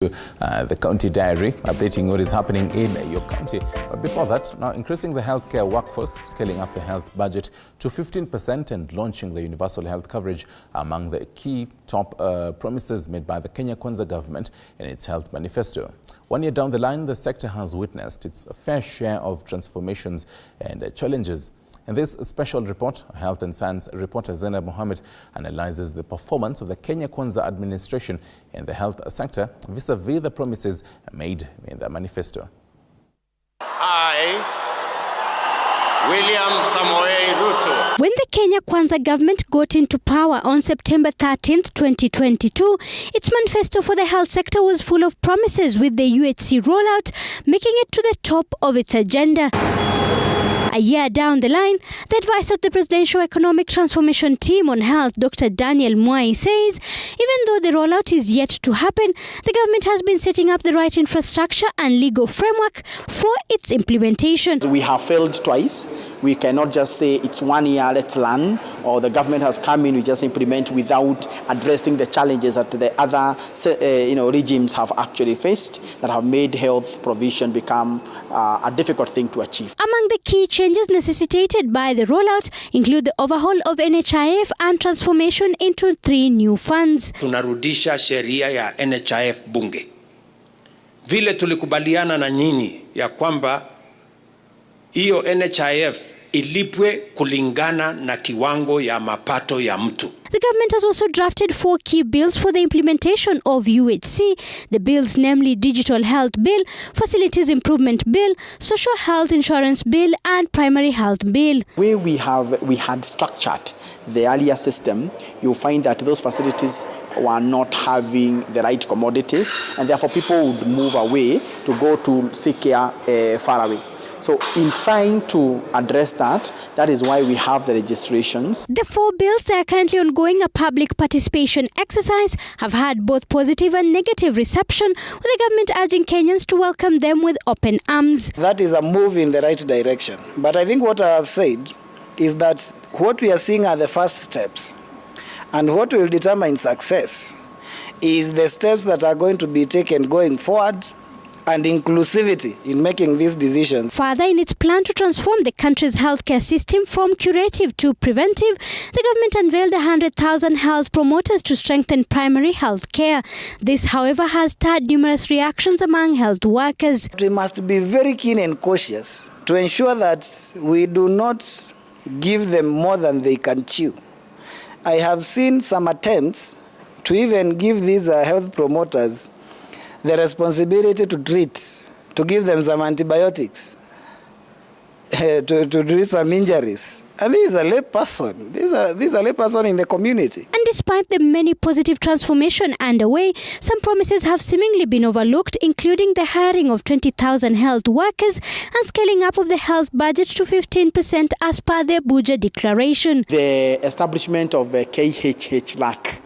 The County Diary, updating what is happening in your county. But before that, now increasing the healthcare workforce, scaling up the health budget to 15% and launching the universal health coverage among the key top promises made by the Kenya Kwanza government in its health manifesto. 1 year down the line, the sector has witnessed its fair share of transformations and challenges. In this special report, Health and Science reporter Zainab Mohammed analyzes the performance of the Kenya Kwanza administration in the health sector vis-a-vis the promises made in the manifesto. I, William Samoei Ruto. When the Kenya Kwanza government got into power on September 13th, 2022, its manifesto for the health sector was full of promises, with the UHC rollout making it to the top of its agenda. A year down the line, the advisor of the Presidential Economic Transformation Team on Health, Dr. Daniel Mwai, says even though the rollout is yet to happen, the government has been setting up the right infrastructure and legal framework for its implementation. We have failed twice. We cannot just say it's 1 year, let's learn, or the government has come in, we just implement without addressing the challenges that the other regimes have actually faced that have made health provision become a difficult thing to achieve. Among the key changes necessitated by the rollout include the overhaul of NHIF and transformation into 3 new funds. Tunarudisha sheria ya NHIF bunge. Vile tulikubaliana na nyinyi ya kwamba hiyo NHIF ilipwe kulingana na kiwango ya mapato ya mtu. The government has also drafted 4 key bills for the implementation of UHC. The bills, namely Digital Health Bill, Facilities Improvement Bill, Social Health Insurance Bill, and Primary Health Bill. Where we had structured the earlier system, you'll find that those facilities were not having the right commodities, and therefore people would move away to go to seek care far away. So in trying to address that, that is why we have the registrations. The 4 bills that are currently ongoing a public participation exercise have had both positive and negative reception, with the government urging Kenyans to welcome them with open arms. That is a move in the right direction. But I think what I have said is that what we are seeing are the first steps. And what will determine success is the steps that are going to be taken going forward, and inclusivity in making these decisions. Further, in its plan to transform the country's healthcare system from curative to preventive, the government unveiled 100,000 health promoters to strengthen primary health care. This, however, has stirred numerous reactions among health workers. We must be very keen and cautious to ensure that we do not give them more than they can chew. I have seen some attempts to even give these health promoters the responsibility to treat, to give them some antibiotics, to treat some injuries. And this is a lay person. These are lay person in the community. And despite the many positive transformation underway, some promises have seemingly been overlooked, including the hiring of 20,000 health workers and scaling up of the health budget to 15% as per the Abuja declaration. The establishment of KHH-LAC,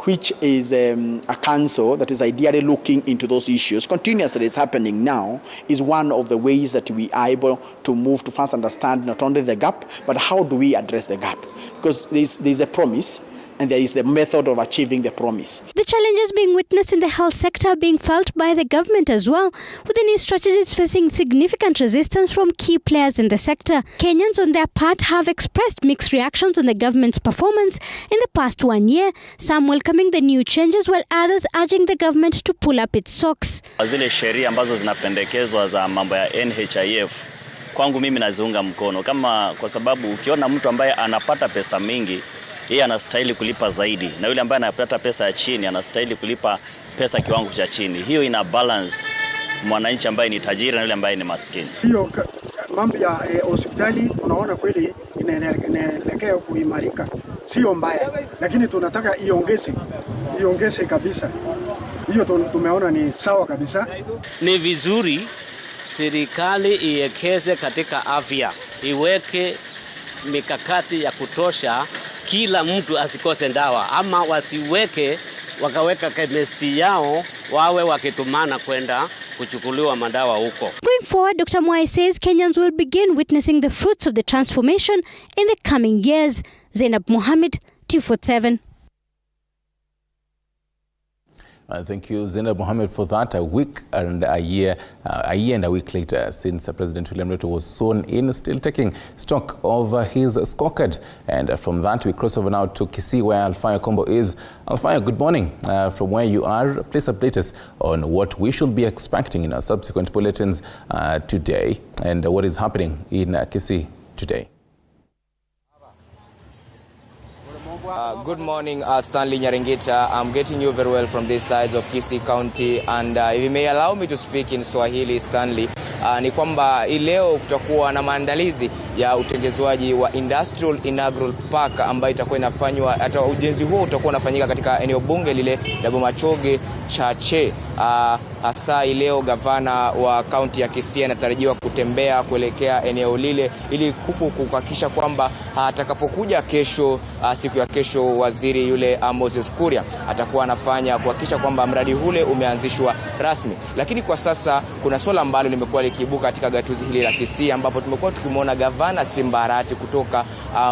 which is a council that is ideally looking into those issues continuously, is happening now, is one of the ways that we are able to move to first understand not only the gap, but how do we address the gap? Because there's a promise, and there is the method of achieving the promise. The challenges being witnessed in the health sector are being felt by the government as well, with the new strategies facing significant resistance from key players in the sector. Kenyans, on their part, have expressed mixed reactions on the government's performance in the past 1 year, some welcoming the new changes, while others urging the government to pull up its socks. Zile sheria ambazo zinapendekezwa za mambo ya NHIF, kwangu mimi naziunga mkono, kwa sababu ukiona mtu ambaye anapata pesa mingi, yeye anastahili kulipa zaidi, na yule ambaye anapata pesa ya chini anastahili kulipa pesa kiwango cha chini. Hiyo ina balance mwananchi ambaye ni tajiri na yule ambaye ni maskini. Hiyo mambo ya hospitali tunaona kweli inaelekea kuimarika, sio mbaya, lakini tunataka iongeze kabisa. Hiyo tumeona ni sawa kabisa. Ni vizuri serikali iwekeze katika afya, iweke mikakati ya kutosha, kila mtu asikose dawa, ama wakaweka chemistry yao wawe wakitumana kwenda kuchukuliwa madawa huko. Going forward, Dr. Mwai says Kenyans will begin witnessing the fruits of the transformation in the coming years. Zainab Mohammed, 247. Thank you, Zainab Mohammed, for that. A year and a week later since President William Ruto was sworn in, still taking stock of his scorecard. And from that, we cross over now to Kisii, where Alfayo Kombo is. Alfayo, good morning. From where you are, please update us on what we should be expecting in our subsequent bulletins today, and what is happening in Kisii today. Good morning, Stanley Nyaringita. I'm getting you very well from this side of Kisii County, and if you may allow me to speak in Swahili, Stanley, ni kwamba leo kutakuwa na maandalizi ya utengezwaji wa Industrial Inaugural Park ambayo itakuwa inafanywa, hata ujenzi huo utakuwa unafanyika katika eneo bunge lile la Bomachoge Chache. Hasa leo gavana wa kaunti ya Kisii anatarajiwa kutembea kuelekea eneo lile ili kuhakikisha kwamba atakapokuja kesho, siku ya kesho, waziri yule Moses Kuria atakuwa anafanya kuhakikisha kwamba mradi ule umeanzishwa rasmi. Lakini kwa sasa kuna swala ambalo limekuwa likiibuka katika gatuzi hili la Kisii, ambapo tumekuwa tukimwona gavana Simba Arati kutoka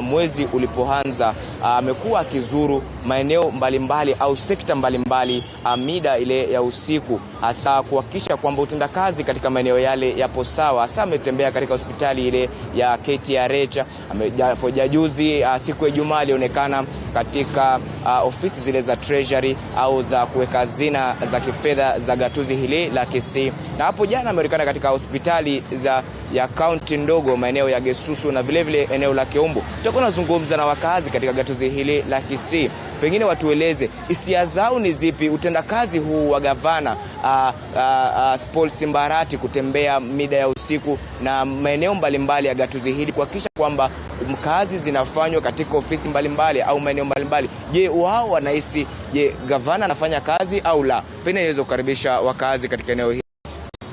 mwezi ulipoanza amekuwa akizuru maeneo mbalimbali au sekta mbalimbali mida ile ya usiku, hasa kuhakikisha kwamba utendakazi katika maeneo yale yapo sawa. Hasa ametembea katika hospitali ile ya KTRH, juzi siku ya Ijumaa alionekana katika ofisi zile za treasury au za kuweka hazina za kifedha za gatuzi hili la Kisii, na hapo jana ameonekana katika hospitali ya kaunti ndogo maeneo ya Gesusu na vile vile eneo la Keumbu. Tutakuwa nazungumza na wakazi katika gatuzi hili la Kisii, pengine watueleze hisia zao ni zipi utendakazi huu wa gavana Paul Simba Arati kutembea mida ya usiku na maeneo mbalimbali ya gatuzi hili kuhakikisha kwamba kazi zinafanywa katika ofisi mbalimbali au maeneo mbalimbali. Je, wao wanahisi gavana anafanya kazi au la? Pengine niweze kukaribisha wakazi katika eneo hili.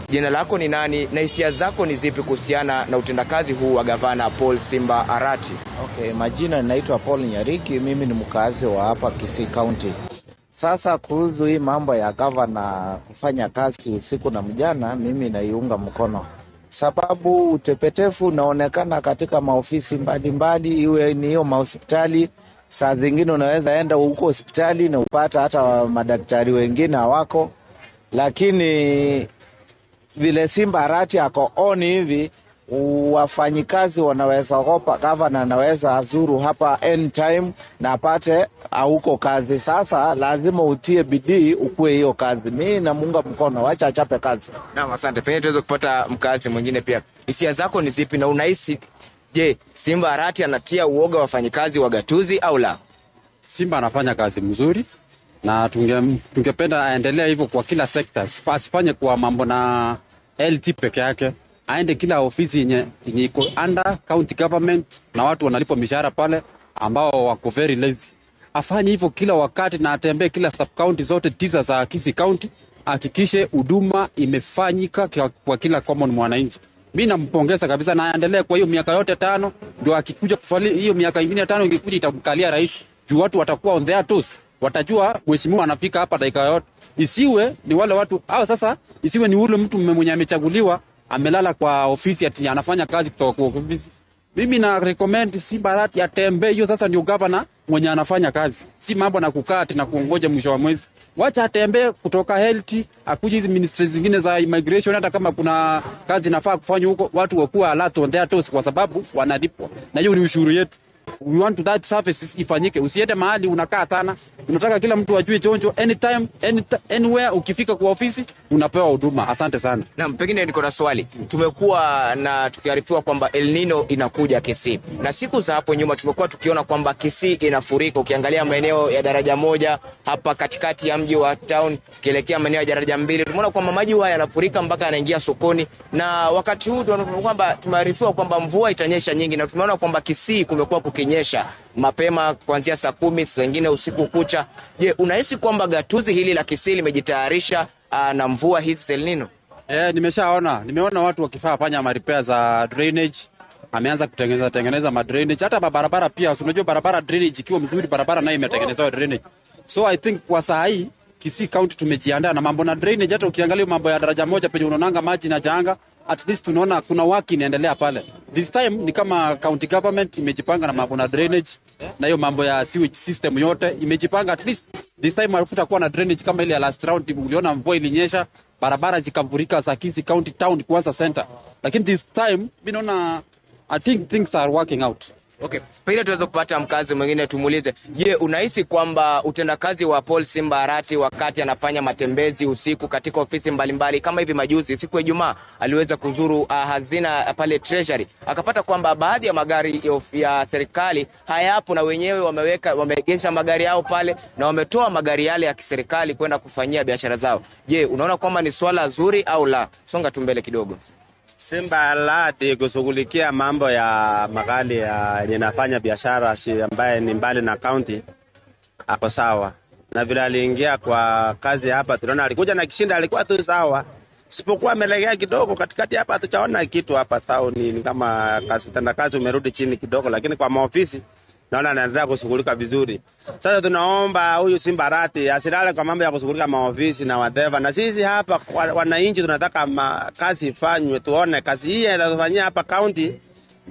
Jina lako ni nani na hisia zako ni zipi kuhusiana na utendakazi huu wa gavana Paul Simba Arati? Okay, majina naitwa Paul Nyariki, mimi ni mkazi wa hapa Kisii County. Sasa kuhusu hii mambo ya gavana kufanya kazi usiku na mjana, mimi naiunga mkono. Sababu utepetefu unaonekana katika maofisi mbalimbali, iwe ni hiyo mahospitali. Saa zingine unaweza enda huko hospitali na upata hata madaktari wengine hawako. Lakini vile Simba Arati ako on hivi, wafanyikazi wanaweza ogopa gavana anaweza azuru hapa anytime na apate huko kazi. Sasa lazima utie bidii ukue hiyo kazi. Mimi namuunga mkono, acha achape kazi. Naam, asante. Pengine tuweze kupata mkazi mwingine pia. Hisia zako ni zipi na unahisi Simba Arati anatia uoga wafanyikazi wa gatuzi au la? Simba anafanya kazi mzuri na tungependa aendelee hivyo kwa kila sectors. Asifanye kwa mambo na LT peke yake. Aende kila ofisi yenye iko under county government na watu wanalipwa mishahara pale ambao wako very lazy. Afanye hivyo kila wakati na atembee kila sub county zote 9 za Kisii County, hakikishe huduma imefanyika kwa kila common mwananchi. Mimi nampongeza kabisa na aendelee kwa hiyo miaka yote 5, ndio akikuja kufali hiyo miaka ingine 5 ingekuja itakukalia rais. Juu watu watakuwa on their toes. Watajua mheshimiwa anafika hapa dakika yote. Isiwe ni wale watu sasa isiwe ni ule mtu mwenye amechaguliwa amelala kwa ofisi ati anafanya kazi kutoka kwa ofisi. Mimi na recommend Simba Arati atembee, hiyo sasa ndio gavana mwenye anafanya kazi. Si mambo na kukaa na kuongoja mwisho wa mwezi. Wacha atembee kutoka health, akuje hizi ministries zingine za immigration, hata kama kuna kazi nafaa kufanywa huko, watu wakuwa alert on their toes kwa sababu wanalipwa. Na hiyo ni ushuru yetu. We want that service ifanyike. Usiende mahali unakaa sana. Tunataka kila mtu ajue chonjo anytime, anywhere ukifika kwa ofisi unapewa huduma. Asante sana. Naam, pengine niko na swali. Tumekuwa na tukiarifiwa kwamba El Nino inakuja Kisii. Na siku za hapo nyuma tumekuwa tukiona kwamba Kisii inafurika. Ukiangalia maeneo ya daraja 1 hapa katikati ya mji wa town kielekea maeneo ya daraja 2, tumeona kwamba maji haya yanafurika mpaka yanaingia sokoni. Na wakati huu kwamba tumearifiwa kwamba mvua itanyesha nyingi, na tumeona kwamba Kisii kumekuwa kukinyesha mapema kuanzia saa 10, saa nyingine usiku kucha. Je, unahisi kwamba gatuzi hili la Kisii limejitayarisha na mvua hizi El Nino? Nimeona watu wakifanya repair za drainage. Ameanza kutengeneza drainage, hata barabara pia. Unajua barabara drainage ikiwa mzuri, barabara nayo imetengenezwa drainage. So I think kwa saa hii Kisii County tumejiandaa na mambo na drainage. Hata ukiangalia mambo ya daraja 1 penye unaonanga maji na janga, at least tunaona kuna work inaendelea pale. This time ni kama county government imejipanga na mambo na drainage na hiyo mambo ya sewage system yote imejipanga. At least this time hakutakuwa na drainage kama ile ya last round. Uliona mvua ilinyesha, barabara zikafurika za Kisii County Town Kwanza Center. Lakini this time mimi naona I think things are working out. Okay, pengine tuweze kupata mkazi mwingine tumuulize. Je, unahisi kwamba utendakazi wa Paul Simba Arati wakati anafanya matembezi usiku katika ofisi mbalimbali kama hivi majuzi siku ya Ijumaa aliweza kuzuru hazina pale Treasury, akapata kwamba baadhi ya magari ya serikali hayapo na wenyewe wameegesha magari yao pale na wametoa magari yale ya kiserikali kwenda kufanyia biashara zao. Je, unaona kwamba ni swala zuri au la? Songa tu mbele kidogo. Simba Arati kushughulikia mambo ya magari yenye nafanya biashara ambaye ni mbali na county hapo sawa. Na vile aliingia kwa kazi hapa tunaona alikuja na kishinda alikuwa tu sawa. Sipokuwa amelegea kidogo katikati hapa hatujaona kitu hapa town ni kama kazi umerudi chini kidogo, lakini kwa maofisi naona anaendelea kushughulika vizuri. Sasa tunaomba huyu Simba Arati asilale kwa mambo ya kushughulika maofisi na whatever. Na sisi hapa wananchi tunataka kazi ifanywe, tuone kazi hii inatufanyia hapa county.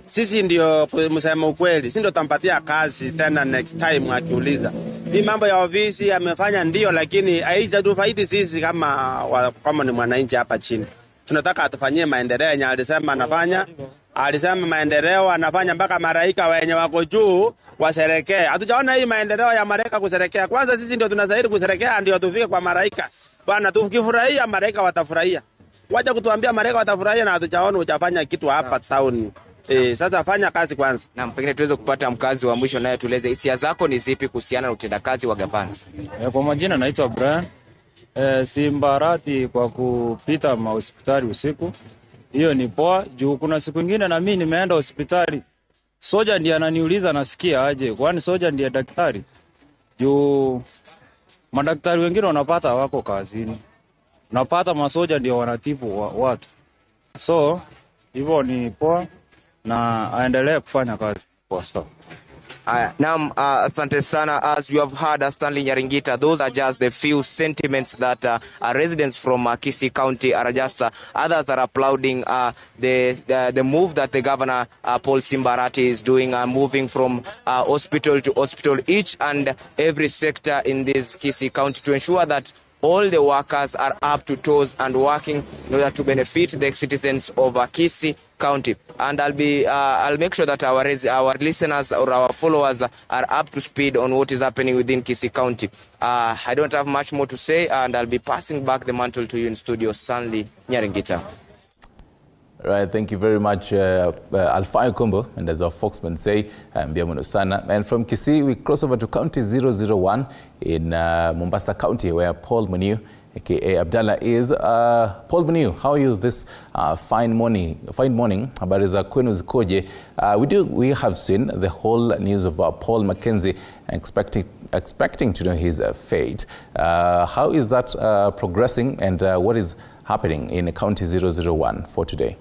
Sisi ndio msema ukweli, sisi ndio tampatia kazi tena next time akiuliza. Hii mambo ya ofisi amefanya ndio, lakini haijatufaidi sisi kama ni mwananchi hapa chini. Tunataka atufanyie maendeleo yenye alisema anafanya. Alisema maendeleo anafanya mpaka maraika wenye wako juu waserekea. Hatujaona hii maendeleo ya maraika kuserekea. Kwanza sisi ndio tunastahili kuserekea ndio tufike kwa maraika. Bwana tukifurahia maraika watafurahia. Wacha kutuambia maraika watafurahia na hatujaona hujafanya kitu hapa town. Sasa fanya kazi kwanza. Na pengine tuweze kupata mkazi wa mwisho naye tueleze hisia zako ni zipi kuhusiana na utendakazi wa gavana. Kwa majina naitwa Brian. Simba Arati kwa kupita hospitali usiku. Hiyo ni poa juu kuna siku nyingine na mimi nimeenda hospitali. Soja ndiye ananiuliza nasikia aje. Kwani soja ndiye daktari? Juu madaktari wengine wanapata wako kazini. Napata masoja ndio wanatibu watu. So hivyo ni poa na aendelee kufanya kazi kwa sawa. Naam, asante sana. As you have heard, Stanley Nyaringita, those are just the few sentiments that residents from Kisii County are just, others are applauding the move that the governor Paul Simba Arati is doing, moving from hospital to hospital, each and every sector in this Kisii County to ensure that all the workers are up to toes and working in order to benefit the citizens of Kisii County. And I'll make sure that our listeners or our followers are up to speed on what is happening within Kisii County. I don't have much more to say, and I'll be passing back the mantle to you in studio, Stanley Nyaringita. Right, thank you very much, Alfayo Kombo, and as our folksmen say, Biamuno Sana. And from Kisii, we cross over to County 001 in Mombasa County, where Paul Muniu, aka Abdallah, is. Paul Muniu, how are you this fine morning? Habari za kwenu zikoje? We have seen the whole news of Paul Mackenzie expecting to know his fate. How is that progressing, and what is happening in County 001 for today?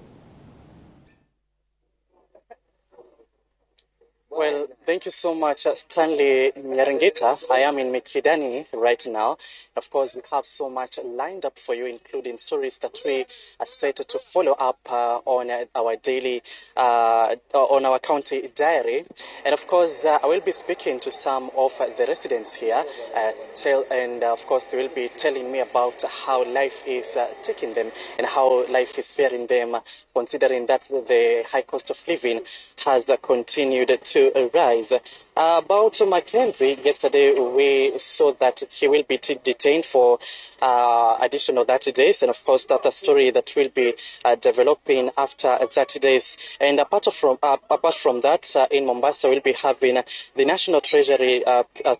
Well, thank you so much, Stanley Nyaringita. I am in Mikidani right now. Of course, we have so much lined up for you, including stories that we are set to follow up on our daily, on our county diary. And of course, I will be speaking to some of the residents here, and of course, they will be telling me about how life is taking them and how life is faring them, considering that the high cost of living has continued to rise. About Mackenzie, yesterday we saw that he will be detained for additional 30 days, and of course that's a story that will be developing after 30 days. And apart from that, in Mombasa we'll be having the National Treasury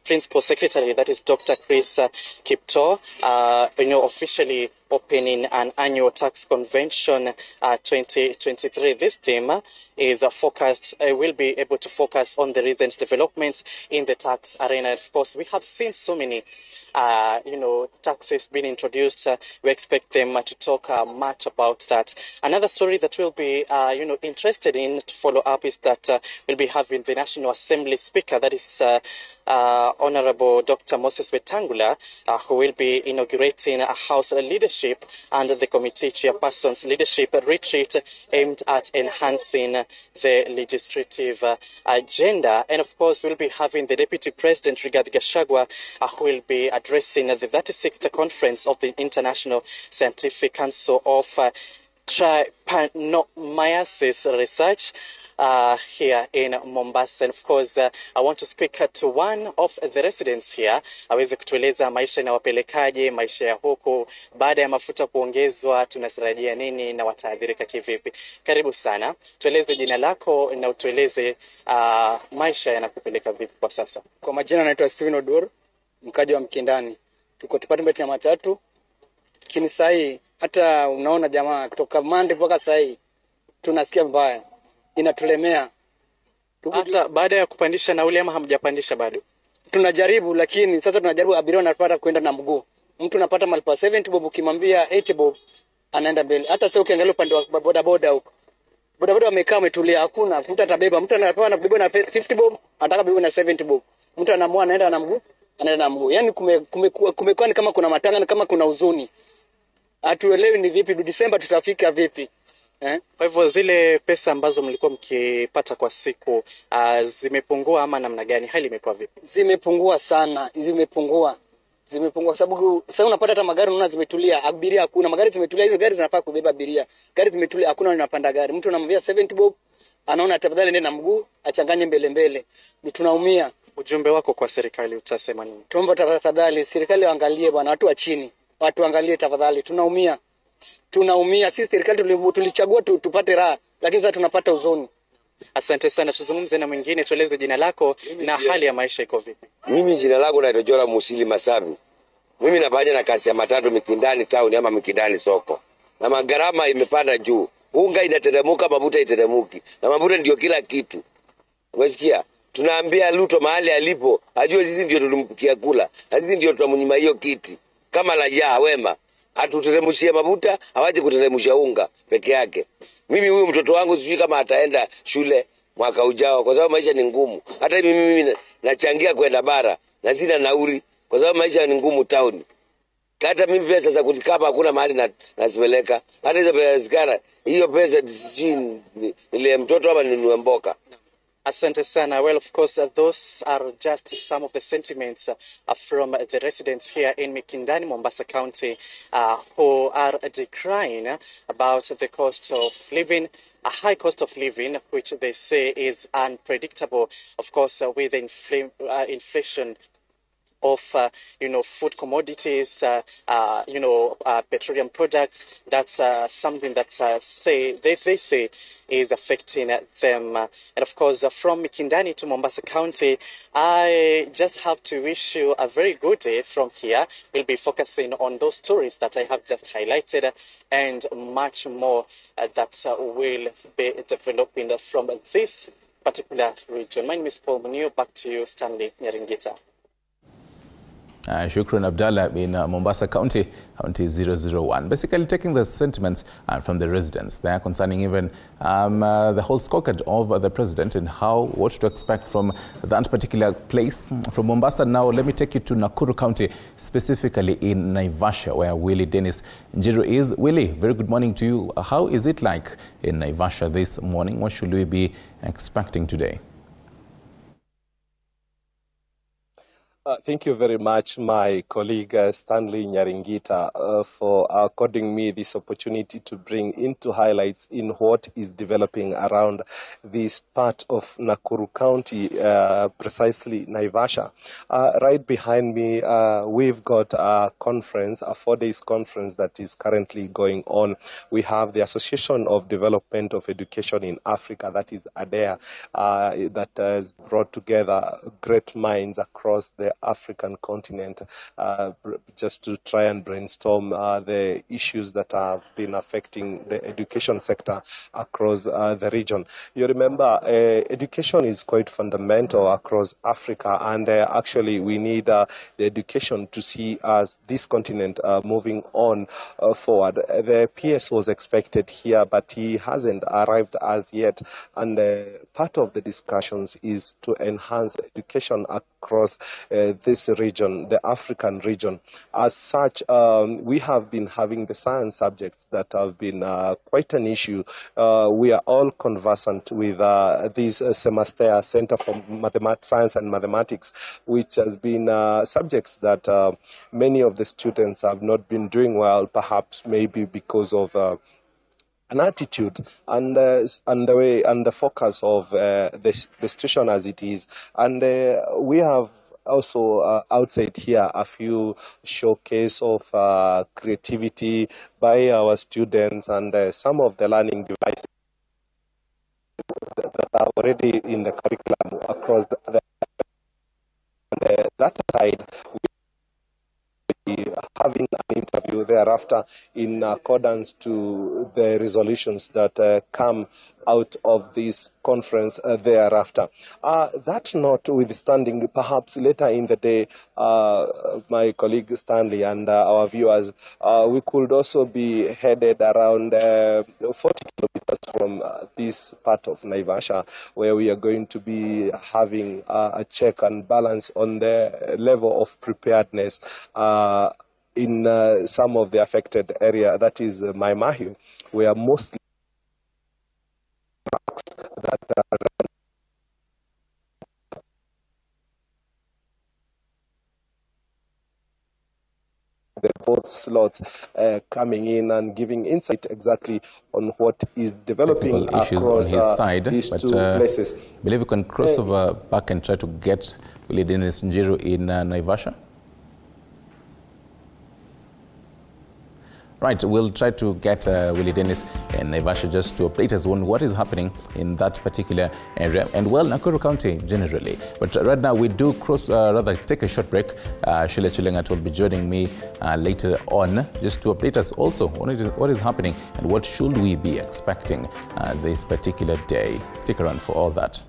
Principal Secretary, that is Dr. Chris Kipto, officially opening an annual tax convention 2023. This theme is focused, will be able to focus on the recent developments in the tax arena. Of course, we have seen so many taxes being introduced. We expect them to talk much about that. Another story that we'll be, interested in to follow up is that we'll be having the National Assembly Speaker, that is Honorable Dr. Moses Wetangula, who will be inaugurating a House leadership and the committee chairperson's leadership retreat aimed at enhancing the legislative agenda. And of course, we'll be having the Deputy President, Rigathi Gachagua, who will be addressing the 36th conference of the International Scientific Council of Trypanosomiasis Research here in Mombasa. And of course, I want to speak to one of the residents here, aweze kutueleza maisha inawapelekaje, maisha ya huku, baada ya mafuta kuongezwa, tunatarajia nini na wataadhirika kivipi. Karibu sana, tueleze jina lako na utueleze maisha yanakupeleka vipi kwa sasa. Kwa majina naitwa Steven Odur, mkaji wa Mkindani. Tuko department ya matatu. Lakini sahi hata unaona jamaa kutoka Monday mpaka sahi tunasikia mbaya. Inatulemea. Hata baada ya kupandisha nauli ama hamjapandisha bado? Tunajaribu, lakini sasa tunajaribu abiria wanapata kwenda na mguu. Mtu anapata malipo 70 bob, ukimwambia 80 bob anaenda mbele. Hata sio ukiangalia upande wa boda huko. Boda wamekaa wametulia, hakuna mtu atabeba. Mtu anapewa na kubeba na 50 bob, anataka beba na 70 bob. Mtu anaamua anaenda na mguu. Yaani kumekuwa ni kama kuna matanga, ni kama kuna huzuni. Hatuelewi ni vipi Disemba tutafika vipi. Kwa hivyo zile pesa ambazo mlikuwa mkipata kwa siku zimepungua ama namna gani? Hali imekuwa vipi? Zimepungua sana, zimepungua sababu sasa unapata hata magari unaona zimetulia, abiria hakuna, magari zimetulia, hizo gari zinafaa kubeba abiria. Gari zimetulia, hakuna wanapanda gari. Mtu anamwambia 70 bob, anaona tafadhali nenda na mguu, achanganye mbele. Ni tunaumia. Ujumbe wako kwa serikali utasema nini? Tuombe tafadhali serikali waangalie bwana, watu wa chini. Watu angalie tafadhali, tunaumia. Sisi serikali tulichagua tupate raha, lakini sasa tunapata huzuni. Asante sana. Tuzungumze na mwingine, tueleze jina lako na hali ya maisha iko vipi? Mimi jina langu naitwa Jora Musili Masabi. Mimi nafanya na kazi ya matatu Mikindani town ama Mikindani soko. Na magarama imepanda juu. Unga inateremuka, mafuta iteremuki. Na mafuta ndio kila kitu. Umesikia? Tunaambia Ruto mahali alipo, ajue sisi ndio tulimpikia kula. Na sisi ndio tutamnyima hiyo kiti. Kama raia wema, atuteremshie mafuta, hawaje kuteremsha unga peke yake. Mimi huyu mtoto wangu sijui kama ataenda shule mwaka ujao kwa sababu maisha ni ngumu. Hata mimi nachangia kwenda bara na sina nauli kwa sababu maisha ni ngumu town. Hata mimi pesa za kulikapa hakuna mahali nazipeleka. Hata hizo pesa zikara, hiyo pesa sijui ile mtoto ama ninunue mboka. Asante sana. Well, of course, those are just some of the sentiments from the residents here in Mikindani, Mombasa County, who are decrying about the cost of living, a high cost of living, which they say is unpredictable, of course, with the inflation of food commodities, petroleum products. That's something that they say is affecting them. And of course, from Mikindani to Mombasa County, I just have to wish you a very good day from here. We'll be focusing on those stories that I have just highlighted and much more that will be developing from this particular region. My name is Paul Munio. Back to you, Stanley Nyaringita. Shukran Abdallah in Mombasa County 001. Basically taking the sentiments from the residents there concerning even the whole scorecard of the president and what to expect from that particular place. From Mombasa now, let me take you to Nakuru County, specifically in Naivasha, where Willie Dennis Njiru is. Willie, very good morning to you. How is it like in Naivasha this morning? What should we be expecting today? Thank you very much, my colleague Stanley Nyaringita, for according me this opportunity to bring into highlights in what is developing around this part of Nakuru County, precisely Naivasha. Right behind me, we've got a conference, a 4-day conference that is currently going on. We have the Association of Development of Education in Africa, that is ADEA, that has brought together great minds across the African continent, just to try and brainstorm the issues that have been affecting the education sector across the region. You remember, education is quite fundamental across Africa, and actually we need the education to see as this continent moving on forward. The PS was expected here, but he hasn't arrived as yet, and part of the discussions is to enhance education across this region, the African region. As such, we have been having the science subjects that have been quite an issue. We are all conversant with this Semastea Center for Science and Mathematics, which has been subjects that many of the students have not been doing well, perhaps maybe because of an attitude and the way and the focus of the situation as it is. And we have also outside here a few showcase of creativity by our students, and some of the learning devices that are already in the curriculum across that side. Having an interview thereafter in accordance to the resolutions that come out of this conference thereafter. That notwithstanding, perhaps later in the day, my colleague Stanley and our viewers, we could also be headed around 40 kilometers from this part of Naivasha, where we are going to be having a check and balance on the level of preparedness in some of the affected area, that is Mai Mahiu, where mostly that the both slots coming in and giving insight exactly on what is developing issues across on his side, these but, two places. I believe we can cross over back and try to get Willie Dennis Njiru in Naivasha. Right, we'll try to get Willie Dennis and Naivasha just to update us on what is happening in that particular area, and well, Nakuru County generally. But right now we do take a short break. Sheila Chilengat will be joining me later on just to update us also on what is happening and what should we be expecting this particular day. Stick around for all that.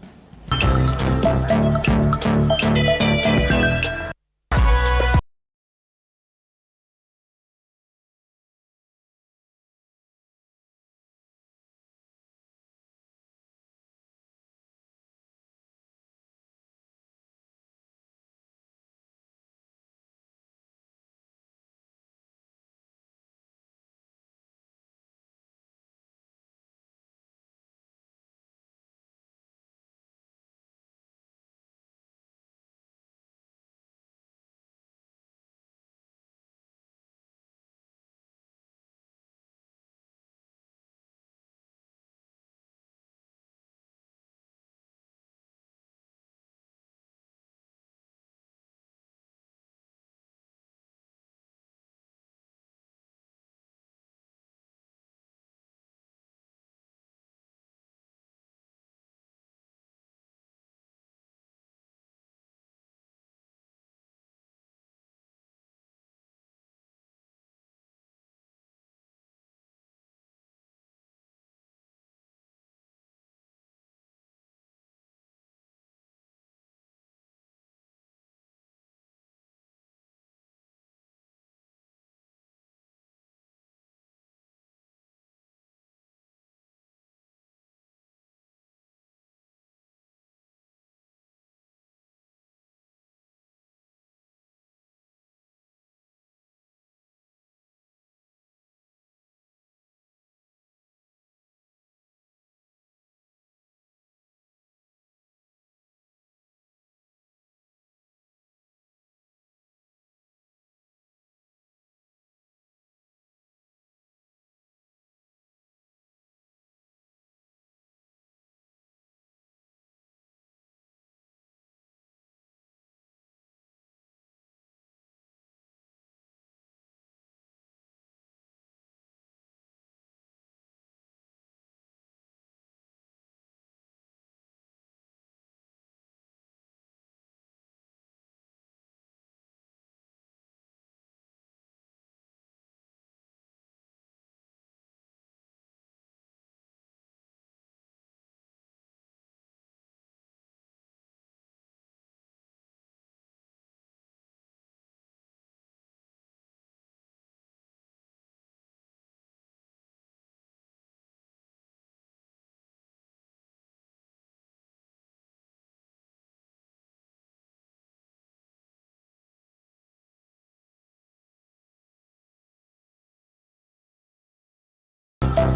All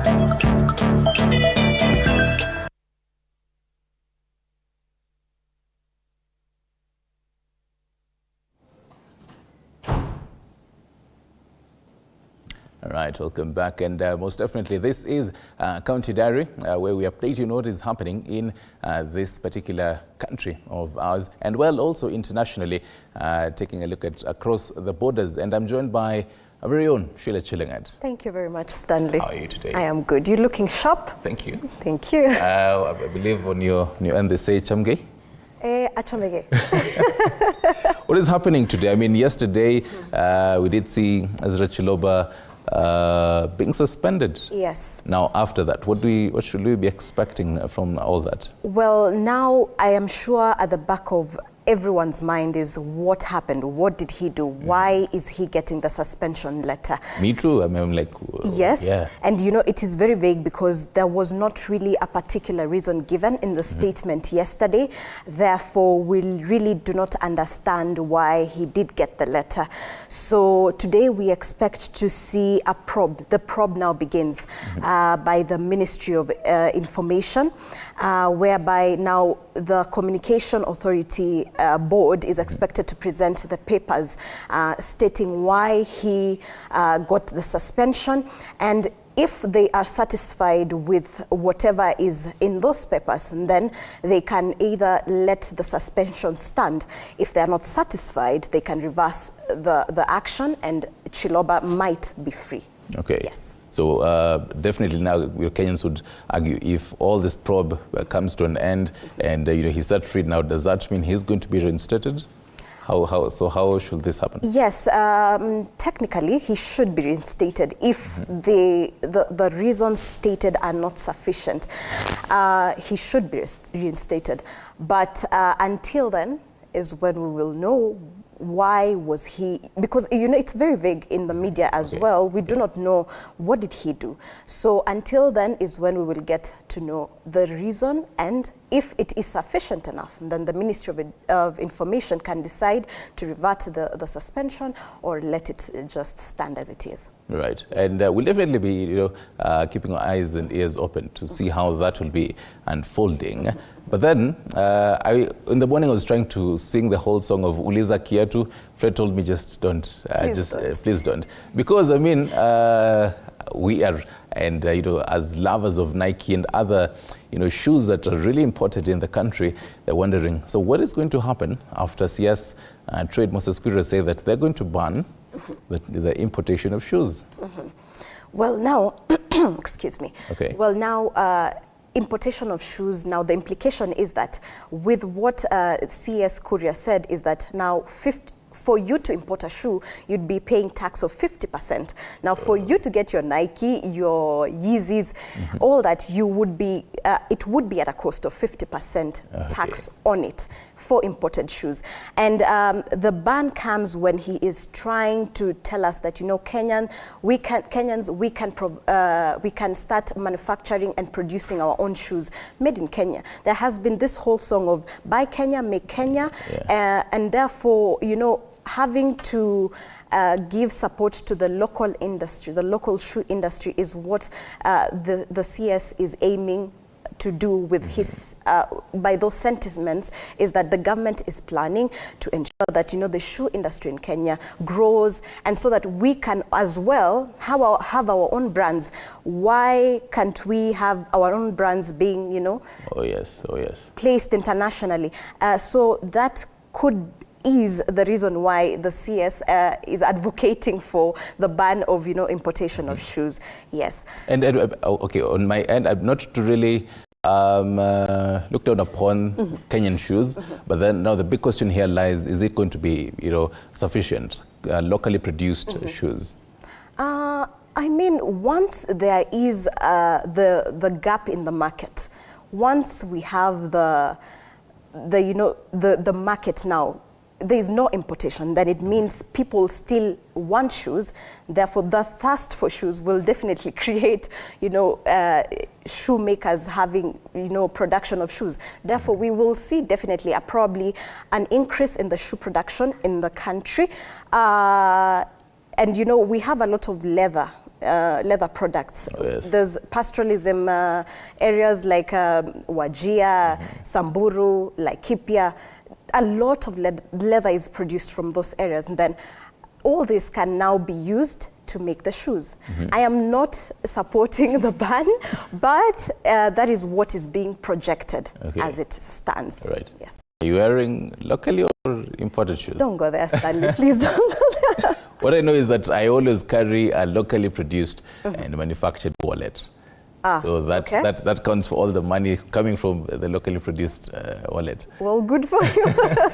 right, welcome back, and most definitely this is County Diary, where we update you on what is happening in this particular country of ours, and well, also internationally, taking a look at across the borders. And I'm joined by our very own Sheila Chilangat. Thank you very much, Stanley. How are you today? I am good. You're looking sharp. Thank you. Thank you. I believe on your end they say Chamge. Achamege. What is happening today? I mean, yesterday we did see Ezra Chiloba being suspended. Yes. Now, after that, what should we be expecting from all that? Well, now I am sure at the back of everyone's mind is what happened, what did he do, why is he getting the suspension letter? Me too. I mean, I'm like, yes, yeah. And you know, it is very vague because there was not really a particular reason given in the statement yesterday. Therefore, we really do not understand why he did get the letter. So today we expect to see a probe. The probe now begins by the Ministry of Information, whereby now the Communication Authority board is expected to present the papers stating why he got the suspension, and if they are satisfied with whatever is in those papers, then they can either let the suspension stand. If they are not satisfied, they can reverse the action and Chiloba might be free. Okay. Yes. So definitely now Kenyans would argue if all this probe comes to an end and he's set free now, does that mean he's going to be reinstated? How should this happen? Yes, technically he should be reinstated if the reasons stated are not sufficient. He should be reinstated, but until then is when we will know why was he, because it's very vague in the media as well. We do not know what did he do. So until then is when we will get to know the reason, and if it is sufficient enough, then the Ministry of Information can decide to revert the suspension or let it just stand as it is. Right, yes. And we'll definitely be keeping our eyes and ears open to see how that will be unfolding. But then, in the morning I was trying to sing the whole song of Uliza Kiatu. Fred told me just don't, please don't. Because I mean, we are, and as lovers of Nike and other shoes that are really imported in the country, they're wondering, so what is going to happen after CS Trade Moses Kuria say that they're going to ban the importation of shoes? Well, now, excuse me. Okay. Well, now, importation of shoes, now the implication is that with what CS Kuria said is that now for you to import a shoe, you'd be paying tax of 50%. Now, for you to get your Nike, your Yeezys, all that, you would be, it would be at a cost of 50% tax on it for imported shoes. And the ban comes when he is trying to tell us that, Kenyans, we can start manufacturing and producing our own shoes made in Kenya. There has been this whole song of buy Kenya, make Kenya, and therefore, having to give support to the local industry, the local shoe industry is what the CS is aiming to do with his, by those sentiments, is that the government is planning to ensure that, the shoe industry in Kenya grows, and so that we can as well have our own brands. Why can't we have our own brands being, placed internationally? So that could is the reason why the CS is advocating for the ban of, importation of shoes. Yes. And okay, on my end, I'm not to really look down upon Kenyan shoes, but then now the big question here lies: is it going to be, sufficient locally produced shoes? I mean, once there is the gap in the market, once we have the market now, there is no importation, then it means people still want shoes. Therefore, the thirst for shoes will definitely create, shoemakers having, production of shoes. Therefore, we will see definitely probably an increase in the shoe production in the country. And, we have a lot of leather leather products. Oh, yes. There's pastoralism areas like Wajir, Samburu, Laikipia. A lot of leather is produced from those areas, and then all this can now be used to make the shoes. I am not supporting the ban, but that is what is being projected as it stands. Right. Yes. Are you wearing locally or imported shoes? Don't go there, Stanley. Please don't go there. What I know is that I always carry a locally produced and manufactured wallet. So that counts for all the money coming from the locally produced wallet. Well, good for you.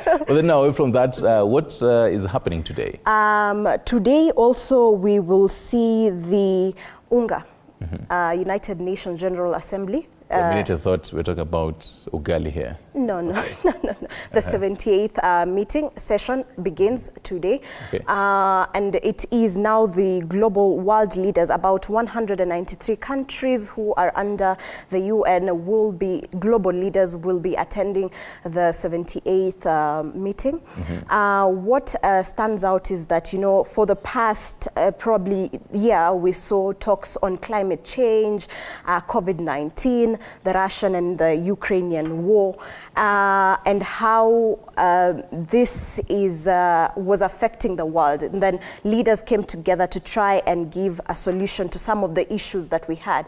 But then now, away from that, what is happening today? Today also we will see the UNGA, United Nations General Assembly. For a minute I thought we were talking about ugali here. No. The 78th meeting session begins today. And it is now the global world leaders, about 193 countries who are under the UN global leaders will be attending the 78th meeting. What stands out is that, for the past probably year, we saw talks on climate change, COVID-19, the Russian and the Ukrainian war, and how this was affecting the world. And then leaders came together to try and give a solution to some of the issues that we had.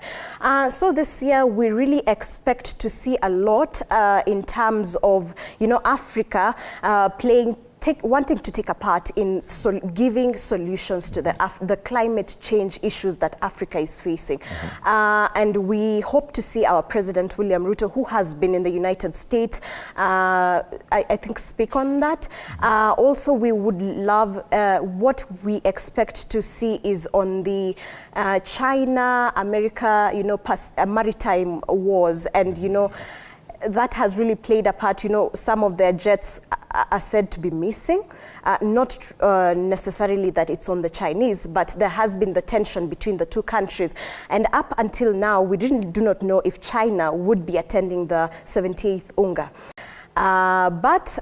So this year we really expect to see a lot in terms of Africa wanting to take a part in giving solutions to the climate change issues that Africa is facing. And we hope to see our President William Ruto, who has been in the United States, I think speak on that. Also, we would love, what we expect to see is on the China, America, maritime wars, and that has really played a part. Some of their jets are said to be missing, not necessarily that it's on the Chinese, but there has been the tension between the two countries. And up until now, we do not know if China would be attending the 78th UNGA. But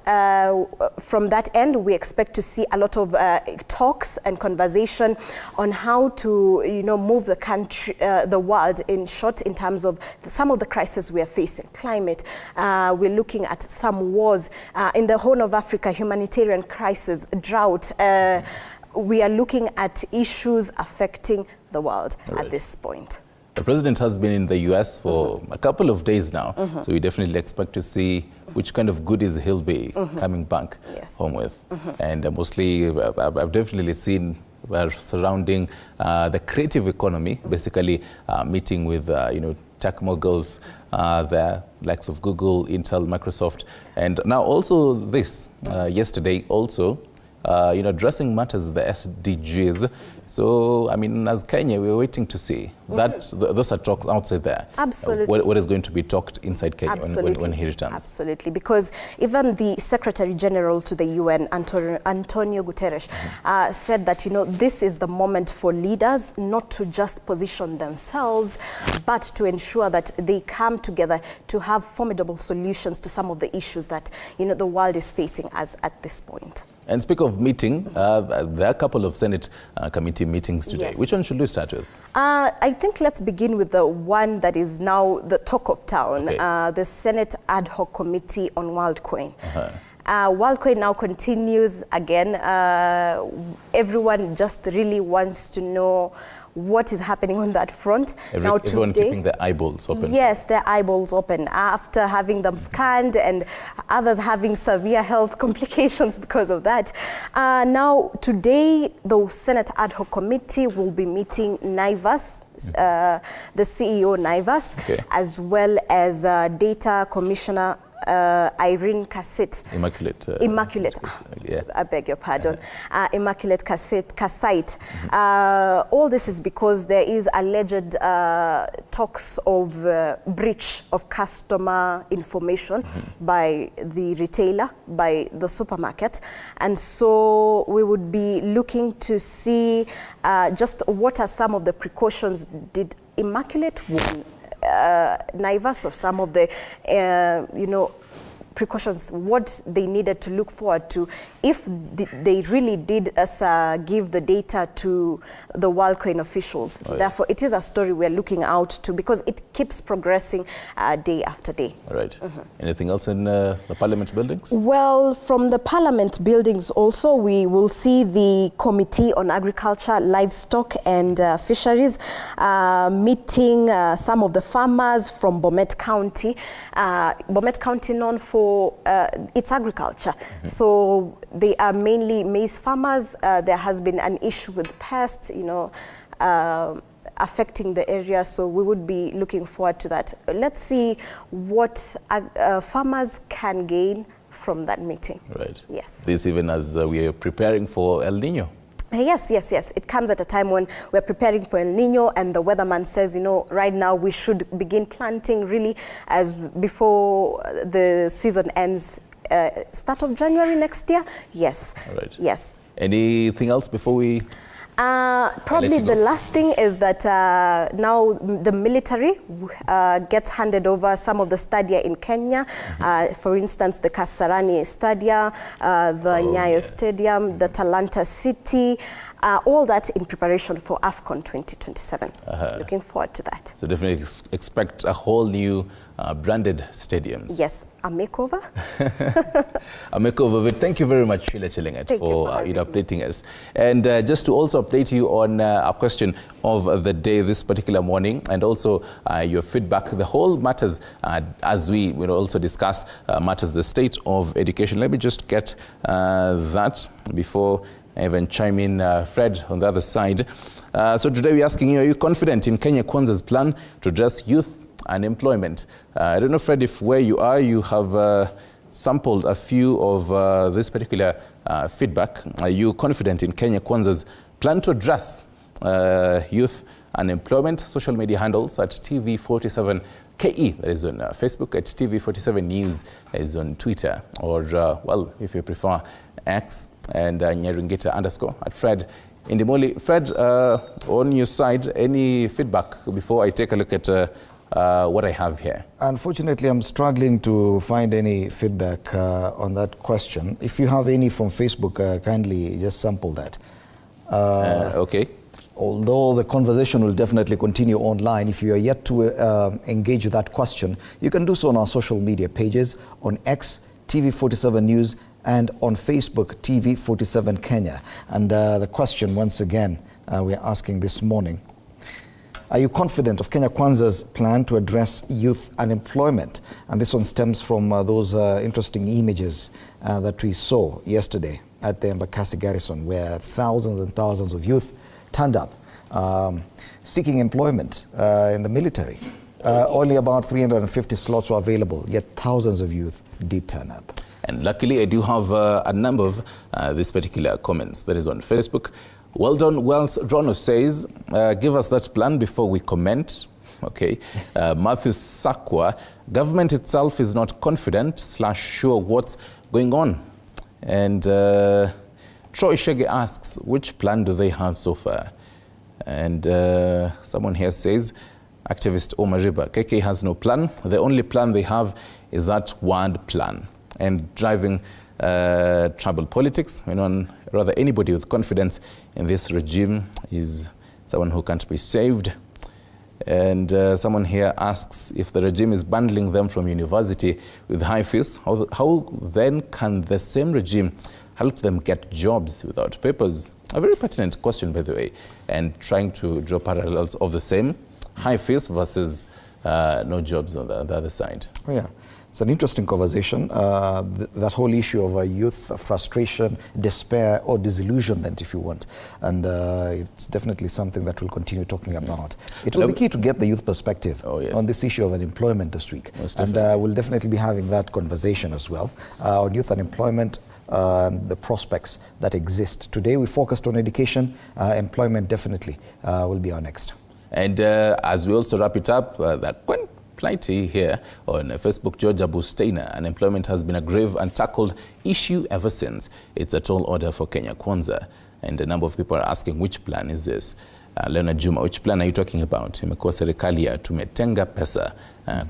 from that end, we expect to see a lot of talks and conversation on how to, move the country, the world in short, in terms of some of the crises we are facing. Climate, we're looking at some wars in the Horn of Africa, humanitarian crisis, drought. We are looking at issues affecting the world at this point. The president has been in the US for a couple of days now, so we definitely expect to see which kind of goodies he'll be coming back home with. And mostly, I've definitely seen surrounding the creative economy, basically meeting with tech moguls, the likes of Google, Intel, Microsoft, and now also this, yesterday also, addressing matters, the SDGs. So, I mean, as Kenya, we're waiting to see. Those are talks outside there. Absolutely. What is going to be talked inside Kenya when he returns? Absolutely, because even the Secretary General to the UN, Antonio Guterres, said that, this is the moment for leaders not to just position themselves, but to ensure that they come together to have formidable solutions to some of the issues that, the world is facing at this point. And speak of meeting, there are a couple of Senate committee meetings today. Yes. Which one should we start with? I think let's begin with the one that is now the talk of town, the Senate Ad Hoc Committee on WorldCoin. WorldCoin now continues again. Everyone just really wants to know what is happening on that front. Everyone keeping their eyeballs open. Yes, their eyeballs open after having them scanned and others having severe health complications because of that. Now, today, the Senate Ad Hoc Committee will be meeting Naivas, the CEO Naivas, as well as Data Commissioner Irene Kassit. Immaculate. I beg your pardon. Immaculate Kassit. All this is because there is alleged talks of breach of customer information by the retailer, by the supermarket. And so we would be looking to see just what are some of the precautions did Immaculate warn Naivas of some of the, precautions, what they needed to look forward to if they really did give the data to the WorldCoin officials. Oh, yeah. Therefore, it is a story we're looking out to because it keeps progressing day after day. All right. Anything else in the Parliament buildings? Well, from the Parliament buildings also, we will see the Committee on Agriculture, Livestock and Fisheries meeting some of the farmers from Bomet County. Bomet County known for its agriculture. So they are mainly maize farmers. There has been an issue with pests, affecting the area, so we would be looking forward to that. Let's see what farmers can gain from that meeting. Right. Yes. This even as we are preparing for El Nino. Yes. It comes at a time when we're preparing for El Nino, and the weatherman says, right now we should begin planting really as before the season ends, start of January next year. Yes. All right. Yes. Anything else before we? Probably the last thing is that now the military gets handed over some of the stadia in Kenya. For instance, the Kasarani Stadia, the Nyayo Stadium, the Talanta City, all that in preparation for AFCON 2027. Looking forward to that. So definitely expect a whole new branded stadiums. Yes, a makeover. A makeover. But thank you very much, Sheila Chelingat, for updating us. And just to also update you on a question of the day this particular morning, and also your feedback, the whole matters as we will also discuss matters the state of education. Let me just get that before I even chime in, Fred, on the other side. So today we're asking you, are you confident in Kenya Kwanza's plan to address youth unemployment? I don't know, Fred, if where you are, you have sampled a few of this particular feedback. Are you confident in Kenya Kwanza's plan to address youth unemployment? Social media handles at TV47KE, that is on Facebook, at TV47 News is on Twitter, or, well, if you prefer, X, and Nyaringita _ at Fred Indimoli. Fred, on your side, any feedback before I take a look at what I have here? Unfortunately, I'm struggling to find any feedback on that question. If you have any from Facebook, kindly just sample that. Okay. Although the conversation will definitely continue online, if you are yet to engage with that question, you can do so on our social media pages, on X, TV47 News, and on Facebook, TV47 Kenya. And the question, once again, we are asking this morning: are you confident of Kenya Kwanza's plan to address youth unemployment? And this one stems from those interesting images that we saw yesterday at the Embakasi Garrison, where thousands and thousands of youth turned up seeking employment in the military. Only about 350 slots were available, yet thousands of youth did turn up. And luckily, I do have a number of these particular comments that is on Facebook. Well done, Wells Rono says, give us that plan before we comment. Okay. Matthew Sakwa, government itself is not confident / sure what's going on. And Troy Shege asks, which plan do they have so far? And someone here says, activist Omar Riba, KK has no plan. The only plan they have is that word plan. And driving trouble politics, rather anybody with confidence in this regime is someone who can't be saved. And someone here asks, if the regime is bundling them from university with high fees, how then can the same regime help them get jobs without papers? A very pertinent question, by the way, and trying to draw parallels of the same high fees versus no jobs on the other side. Oh, yeah. It's an interesting conversation, that whole issue of youth frustration, despair, or disillusionment, if you want. And it's definitely something that we'll continue talking about. It will be key to get the youth perspective on this issue of unemployment this week. And we'll definitely be having that conversation as well on youth unemployment, the prospects that exist. Today we focused on education. Employment definitely will be our next. And as we also wrap it up, that plenty here on Facebook, George Abusteina, unemployment has been a grave and tackled issue ever since. It's a tall order for Kenya Kwanza. And a number of people are asking, which plan is this? Leonard Juma, which plan are you talking about? Imekuwa serikali ya tumetenga pesa,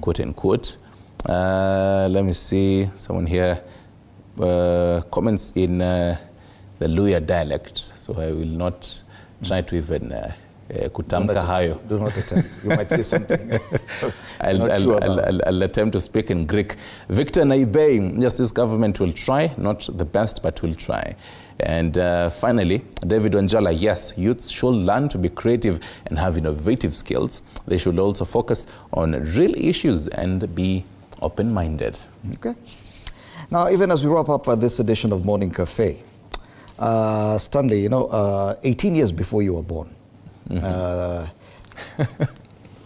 quote unquote. Let me see. Someone here comments in the Luya dialect, so I will not try to even kutamka hayo. Do not attempt. You might say something. I'll attempt to speak in Greek. Victor Naibei, yes, this government will try, not the best, but will try. And finally, David Wanjala, yes, youths should learn to be creative and have innovative skills. They should also focus on real issues and be open-minded. Okay. Now, even as we wrap up this edition of Morning Cafe, Stanley, 18 years before you were born,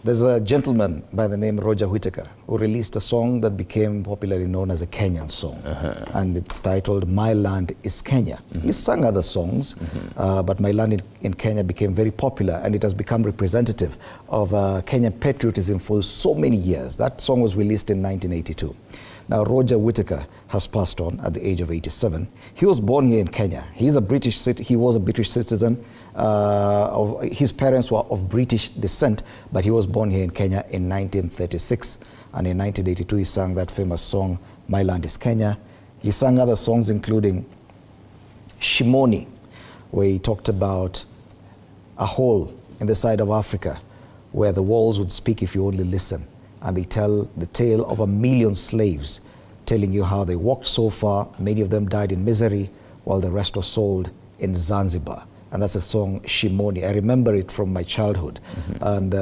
there's a gentleman by the name Roger Whittaker who released a song that became popularly known as a Kenyan song. And it's titled My Land is Kenya. He sang other songs, but My Land in Kenya became very popular, and it has become representative of Kenyan patriotism for so many years. That song was released in 1982. Now, Roger Whittaker has passed on at the age of 87. He was born here in Kenya. He was a British citizen. His parents were of British descent, but he was born here in Kenya in 1936. And in 1982, he sang that famous song, My Land is Kenya. He sang other songs, including Shimoni, where he talked about a hole in the side of Africa where the walls would speak if you only listen. And they tell the tale of 1 million slaves, telling you how they walked so far. Many of them died in misery, while the rest were sold in Zanzibar. And that's a song, Shimoni. I remember it from my childhood. And,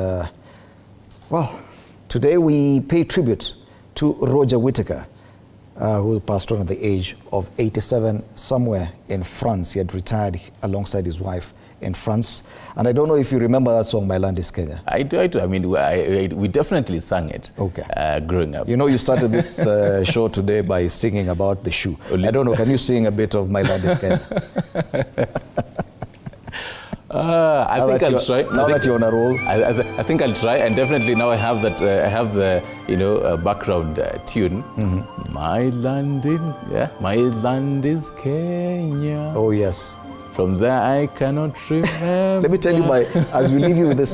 well, today we pay tribute to Roger Whittaker, who passed on at the age of 87 somewhere in France. He had retired alongside his wife in France. And I don't know if you remember that song, My Land is Kenya. I do. I mean, we definitely sang it growing up. You started this show today by singing about the shoe. I don't know, can you sing a bit of My Land is Kenya? I think I'll try. Now that you're on a roll. I think I'll try, and definitely now I have that. I have the background tune. My land is Kenya. Oh yes. From there I cannot remember. Let me tell you, as we leave you with this